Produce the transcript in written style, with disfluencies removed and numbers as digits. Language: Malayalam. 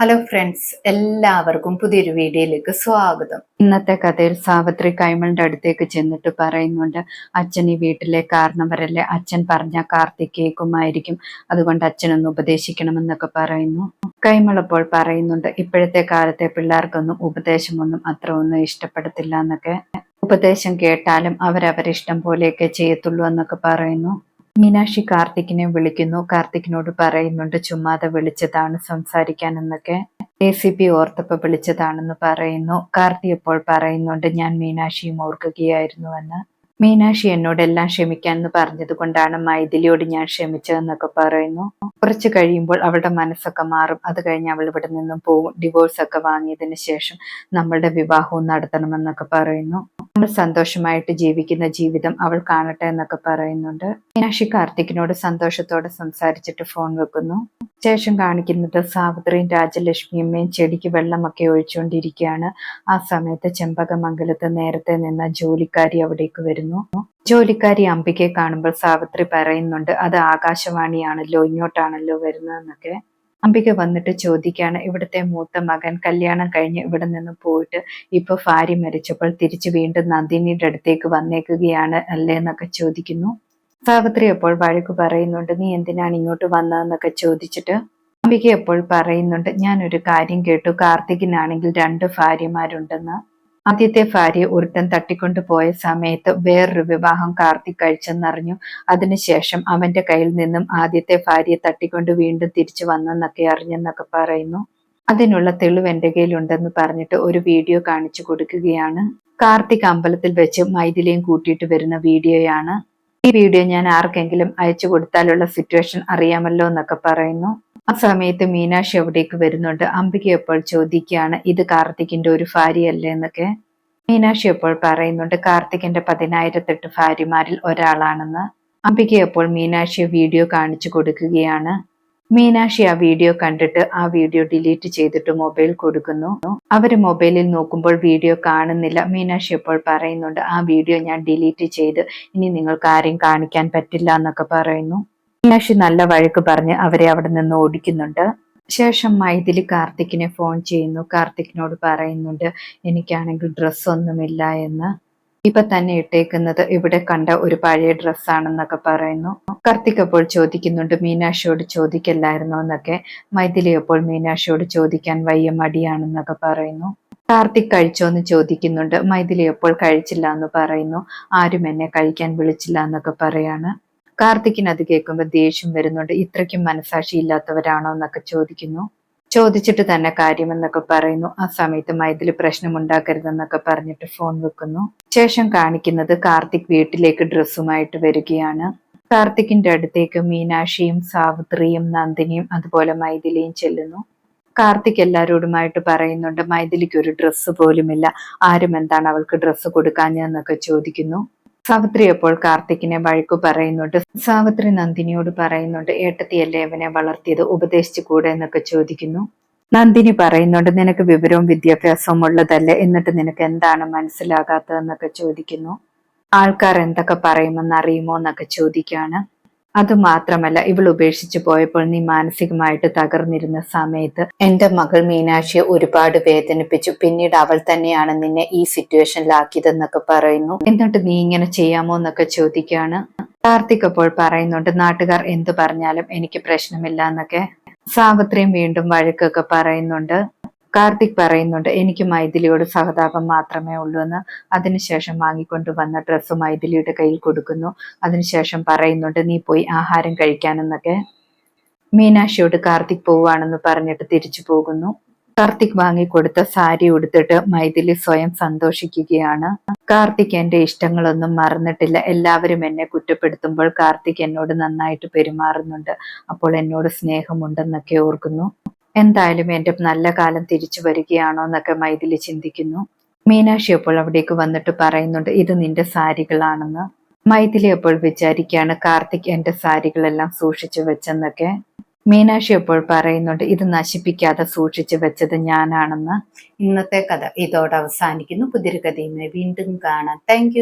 ഹലോ ഫ്രണ്ട്സ്, എല്ലാവർക്കും പുതിയൊരു വീഡിയോയിലേക്ക് സ്വാഗതം. ഇന്നത്തെ കഥയിൽ സാവിത്രി കൈമളിന്റെ അടുത്തേക്ക് ചെന്നിട്ട് പറയുന്നുണ്ട്, അച്ഛൻ ഈ വീട്ടിലെ കാരണവരല്ലേ, അച്ഛൻ പറഞ്ഞ കാർത്തിക് കേൾക്കുമായിരിക്കും, അതുകൊണ്ട് അച്ഛനൊന്ന് ഉപദേശിക്കണമെന്നൊക്കെ പറയുന്നു. കൈമളപ്പോൾ പറയുന്നുണ്ട്, ഇപ്പോഴത്തെ കാലത്തെ പിള്ളേർക്കൊന്നും ഉപദേശമൊന്നും അത്ര ഒന്നും ഇഷ്ടപ്പെടത്തില്ല എന്നൊക്കെ. ഉപദേശം കേട്ടാലും അവരവരിഷ്ടം പോലെയൊക്കെ ചെയ്യത്തുള്ളൂ എന്നൊക്കെ പറയുന്നു. മീനാക്ഷി കാർത്തിക്കിനെ വിളിക്കുന്നു. കാർത്തിക്കിനോട് പറയുന്നുണ്ട്, ചുമ്മാതെ വിളിച്ചതാണ് സംസാരിക്കാൻ എന്നൊക്കെ. ACP ഓർത്തപ്പോ വിളിച്ചതാണെന്ന് പറയുന്നു. കാർത്തി ഇപ്പോൾ പറയുന്നുണ്ട്, ഞാൻ മീനാക്ഷിയും ഓർക്കുകയായിരുന്നുവെന്ന്. മീനാക്ഷി എന്നോട് എല്ലാം ക്ഷമിക്കാൻ എന്ന് പറഞ്ഞത് കൊണ്ടാണ് മൈഥിലിയോട് ഞാൻ ക്ഷമിച്ചതെന്നൊക്കെ പറയുന്നു. കുറച്ച് കഴിയുമ്പോൾ അവളുടെ മനസ്സൊക്കെ മാറും. അത് കഴിഞ്ഞ് അവൾ ഇവിടെ നിന്നും പോകും. ഡിവോഴ്സ് ഒക്കെ വാങ്ങിയതിന് ശേഷം നമ്മളുടെ വിവാഹവും നടത്തണമെന്നൊക്കെ പറയുന്നു. നമ്മൾ സന്തോഷമായിട്ട് ജീവിക്കുന്ന ജീവിതം അവൾ കാണട്ടെ എന്നൊക്കെ പറയുന്നുണ്ട്. മീനാക്ഷി കാർത്തിക്കിനോട് സന്തോഷത്തോടെ സംസാരിച്ചിട്ട് ഫോൺ വെക്കുന്നു. ശേഷം കാണിക്കുന്നത് സാവിത്രിയും രാജലക്ഷ്മിയമ്മയും ചെടിക്ക് വെള്ളമൊക്കെ ഒഴിച്ചുകൊണ്ടിരിക്കുകയാണ്. ആ സമയത്ത് ചെമ്പകമംഗലത്ത് നേരത്തെ നിന്ന ജോലിക്കാരി അവിടേക്ക് വരുന്നു. ജോലിക്കാരി അംബികയെ കാണുമ്പോൾ സാവിത്രി പറയുന്നുണ്ട്, അത് ആകാശവാണിയാണല്ലോ, ഇങ്ങോട്ടാണല്ലോ വരുന്നതെന്നൊക്കെ. അംബിക വന്നിട്ട് ചോദിക്കാണ്, ഇവിടുത്തെ മൂത്ത മകൻ കല്യാണം കഴിഞ്ഞ് ഇവിടെ നിന്ന് പോയിട്ട് ഇപ്പൊ ഭാര്യ മരിച്ചപ്പോൾ തിരിച്ചു വീണ്ടും നന്ദിനിയുടെ അടുത്തേക്ക് വന്നേക്കുകയാണ് അല്ലേ എന്നൊക്കെ ചോദിക്കുന്നു. സാവിത്രി അപ്പോൾ വഴക്ക് പറയുന്നുണ്ട്, നീ എന്തിനാണ് ഇങ്ങോട്ട് വന്നതെന്നൊക്കെ ചോദിച്ചിട്ട് അംബിക അപ്പോൾ പറയുന്നുണ്ട്, ഞാനൊരു കാര്യം കേട്ടു, കാർത്തികിനാണെങ്കിൽ 2 ഭാര്യമാരുണ്ടെന്ന്. ആദ്യത്തെ ഭാര്യ ഒരുത്തൻ തട്ടിക്കൊണ്ടു പോയ സമയത്ത് വേറൊരു വിവാഹം കാർത്തിക് കഴിച്ചെന്നറിഞ്ഞു. അതിനുശേഷം അവന്റെ കയ്യിൽ നിന്നും ആദ്യത്തെ ഭാര്യയെ തട്ടിക്കൊണ്ട് വീണ്ടും തിരിച്ചു വന്നെന്നൊക്കെ അറിഞ്ഞെന്നൊക്കെ പറയുന്നു. അതിനുള്ള തെളിവ് എന്റെ കയ്യിലുണ്ടെന്ന് പറഞ്ഞിട്ട് ഒരു വീഡിയോ കാണിച്ചു കൊടുക്കുകയാണ്. കാർത്തിക് അമ്പലത്തിൽ വെച്ച് മൈഥിലിയും കൂട്ടിയിട്ട് വരുന്ന വീഡിയോയാണ്. ഈ വീഡിയോ ഞാൻ ആർക്കെങ്കിലും അയച്ചു കൊടുത്താലുള്ള സിറ്റുവേഷൻ അറിയാമല്ലോ എന്നൊക്കെ പറയുന്നു. ആ സമയത്ത് മീനാക്ഷി അവിടേക്ക് വരുന്നുണ്ട്. അംബിക എപ്പോൾ ചോദിക്കുകയാണ്, ഇത് കാർത്തികിന്റെ ഒരു ഭാര്യയല്ലേ എന്നൊക്കെ. മീനാക്ഷി എപ്പോൾ പറയുന്നുണ്ട്, കാർത്തികിന്റെ 10,008 ഭാര്യമാരിൽ ഒരാളാണെന്ന്. അംബിക എപ്പോൾ മീനാക്ഷിയെ വീഡിയോ കാണിച്ചു കൊടുക്കുകയാണ്. മീനാക്ഷി ആ വീഡിയോ കണ്ടിട്ട് ആ വീഡിയോ ഡിലീറ്റ് ചെയ്തിട്ട് മൊബൈൽ കൊടുക്കുന്നു. അവര് മൊബൈലിൽ നോക്കുമ്പോൾ വീഡിയോ കാണുന്നില്ല. മീനാക്ഷി അപ്പോൾ പറയുന്നുണ്ട്, ആ വീഡിയോ ഞാൻ ഡിലീറ്റ് ചെയ്ത് ഇനി നിങ്ങൾക്ക് ആരെയും കാണിക്കാൻ പറ്റില്ല എന്നൊക്കെ പറയുന്നു. മീനാക്ഷി നല്ല വഴക്ക് പറഞ്ഞ് അവരെ അവിടെ നിന്ന് ഓടിക്കുന്നുണ്ട്. ശേഷം മൈഥിലി കാർത്തിക്കിനെ ഫോൺ ചെയ്യുന്നു. കാർത്തിക്കിനോട് പറയുന്നുണ്ട്, എനിക്കാണെങ്കിൽ ഡ്രസ്സൊന്നുമില്ല എന്ന്. ഇപ്പൊ തന്നെ ഇട്ടേക്കുന്നത് ഇവിടെ കണ്ട ഒരു പഴയ ഡ്രസ്സാണെന്നൊക്കെ പറയുന്നു. കാർത്തിക് അപ്പോൾ ചോദിക്കുന്നുണ്ട്, മീനാക്ഷിയോട് ചോദിക്കല്ലായിരുന്നോ എന്നൊക്കെ. മൈഥിലി അപ്പോൾ മീനാക്ഷിയോട് ചോദിക്കാൻ വയ്യ, മടിയാണെന്നൊക്കെ പറയുന്നു. കാർത്തിക് കഴിച്ചോന്ന് ചോദിക്കുന്നുണ്ട്. മൈഥിലി അപ്പോൾ കഴിച്ചില്ല എന്ന് പറയുന്നു. ആരും എന്നെ കഴിക്കാൻ വിളിച്ചില്ല എന്നൊക്കെ പറയാണ്. കാർത്തിക്കിന് അത് കേൾക്കുമ്പോൾ ദേഷ്യം വരുന്നുണ്ട്. ഇത്രയ്ക്കും മനസാക്ഷി ഇല്ലാത്തവരാണോ എന്നൊക്കെ ചോദിക്കുന്നു. ചോദിച്ചിട്ട് തന്നെ കാര്യമെന്നൊക്കെ പറയുന്നു. ആ സമയത്ത് മൈഥിലി പ്രശ്നമുണ്ടാക്കരുതെന്നൊക്കെ പറഞ്ഞിട്ട് ഫോൺ വെക്കുന്നു. ശേഷം കാണിക്കുന്നത് കാർത്തിക് വീട്ടിലേക്ക് ഡ്രസ്സുമായിട്ട് വരികയാണ്. കാർത്തിക്കിന്റെ അടുത്തേക്ക് മീനാക്ഷിയും സാവിത്രിയും നന്ദിനിയും അതുപോലെ മൈഥിലിയും ചെല്ലുന്നു. കാർത്തിക് എല്ലാവരോടുമായിട്ട് പറയുന്നുണ്ട്, മൈഥിലിക്ക് ഒരു ഡ്രസ്സ് പോലുമില്ല, ആരും എന്താണ് അവൾക്ക് ഡ്രസ്സ് കൊടുക്കാഞ്ഞെന്നൊക്കെ ചോദിക്കുന്നു. സാവിത്രി അപ്പോൾ കാർത്തിക്കിനെ വഴക്കു പറയുന്നുണ്ട്. സാവിത്രി നന്ദിനിയോട് പറയുന്നുണ്ട്, ഏട്ടത്തിയല്ലേ അവനെ വളർത്തിയത്, ഉപദേശിച്ചു കൂടെ എന്നൊക്കെ ചോദിക്കുന്നു. നന്ദിനി പറയുന്നുണ്ട്, നിനക്ക് വിവരവും വിദ്യാഭ്യാസവും ഉള്ളതല്ലേ, എന്നിട്ട് നിനക്ക് എന്താണ് മനസ്സിലാകാത്തതെന്നൊക്കെ ചോദിക്കുന്നു. ആൾക്കാർ എന്തൊക്കെ പറയുമെന്ന് അറിയുമോ എന്നൊക്കെ ചോദിക്കാണ്. അതുമാത്രമല്ല, ഇവൾ ഉപേക്ഷിച്ചു പോയപ്പോൾ നീ മാനസികമായിട്ട് തകർന്നിരുന്ന സമയത്ത് എന്റെ മകൾ മീനാക്ഷിയെ ഒരുപാട് വേദനിപ്പിച്ചു. പിന്നീട് അവൾ തന്നെയാണ് നിന്നെ ഈ സിറ്റുവേഷനിലാക്കിയതെന്നൊക്കെ പറയുന്നു. എന്നിട്ട് നീ ഇങ്ങനെ ചെയ്യാമോ എന്നൊക്കെ ചോദിക്കുകയാണ്. കാർത്തിക് അപ്പോൾ പറയുന്നുണ്ട്, നാട്ടുകാർ എന്തു പറഞ്ഞാലും എനിക്ക് പ്രശ്നമില്ല എന്നൊക്കെ. സാവിത്രിയും വീണ്ടും വഴക്കൊക്കെ പറയുന്നുണ്ട്. കാർത്തിക് പറയുന്നുണ്ട്, എനിക്ക് മൈഥിലിയോട് സഹതാപം മാത്രമേ ഉള്ളൂ എന്ന്. അതിനുശേഷം വാങ്ങിക്കൊണ്ടുവന്ന ഡ്രസ്സ് മൈഥിലിയുടെ കയ്യിൽ കൊടുക്കുന്നു. അതിനുശേഷം പറയുന്നുണ്ട്, നീ പോയി ആഹാരം കഴിക്കാനെന്നൊക്കെ. മീനാക്ഷിയോട് കാർത്തിക് പോവാണെന്ന് പറഞ്ഞിട്ട് തിരിച്ചു പോകുന്നു. കാർത്തിക് വാങ്ങിക്കൊടുത്ത സാരി ഉടുത്തിട്ട് മൈഥിലി സ്വയം സന്തോഷിക്കുകയാണ്. കാർത്തിക് എന്റെ ഇഷ്ടങ്ങളൊന്നും മറന്നിട്ടില്ല. എല്ലാവരും എന്നെ കുറ്റപ്പെടുത്തുമ്പോൾ കാർത്തിക് എന്നോട് നന്നായിട്ട് പെരുമാറുന്നുണ്ട്. അപ്പോൾ എന്നോട് സ്നേഹമുണ്ടെന്നൊക്കെ ഓർക്കുന്നു. എന്തായാലും എന്റെ നല്ല കാലം തിരിച്ചു വരികയാണോ എന്നൊക്കെ മൈഥിലി ചിന്തിക്കുന്നു. മീനാക്ഷി അപ്പോൾ അവിടേക്ക് വന്നിട്ട് പറയുന്നുണ്ട്, ഇത് നിന്റെ സാരികളാണെന്ന്. മൈഥിലി അപ്പോൾ വിചാരിക്കുകയാണ്, കാർത്തിക് എന്റെ സാരികളെല്ലാം സൂക്ഷിച്ചു വെച്ചെന്നൊക്കെ. മീനാക്ഷി അപ്പോൾ പറയുന്നുണ്ട്, ഇത് നശിപ്പിക്കാതെ സൂക്ഷിച്ചു വെച്ചത് ഞാനാണെന്ന്. ഇന്നത്തെ കഥ ഇതോടെ അവസാനിക്കുന്നു. പുതിയൊരു കഥയുമായി വീണ്ടും കാണാം. താങ്ക്